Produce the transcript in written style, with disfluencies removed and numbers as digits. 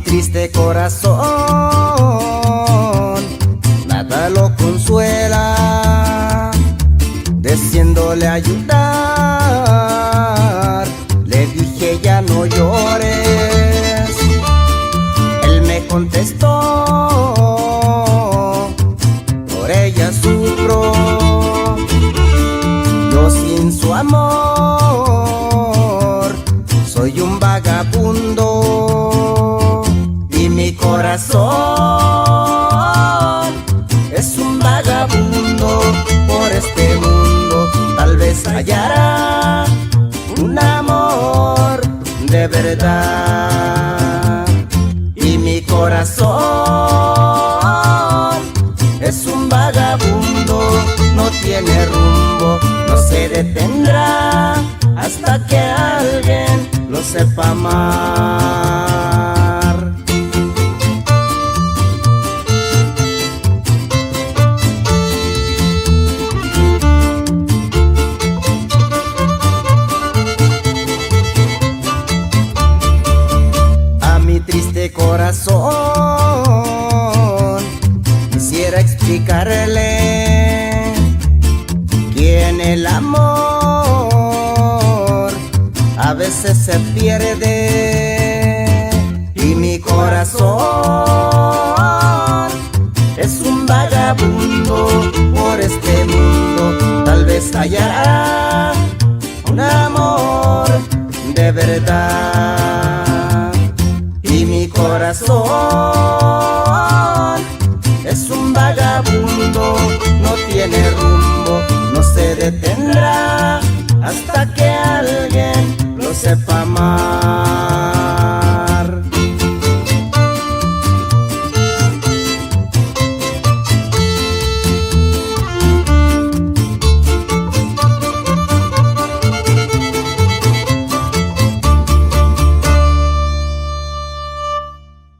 triste corazón nada lo consuela, deseándole ayudar, le dije ya no llores. Él me contestó, por ella sufro, yo sin su amor soy un vagabundo. Y mi corazón es un vagabundo por este mundo. Tal vez hallará un amor de verdad. Y mi corazón es un vagabundo, no tiene rumbo, no se detendrá hasta que alguien lo sepa amar. A mi triste corazón quisiera explicarle que en el amor a veces se pierde. Y mi corazón es un vagabundo por este mundo. Tal vez hallará un amor de verdad. Y mi corazón es un vagabundo, no tiene rumbo, no se detendrá hasta que alguien lo sepa amar.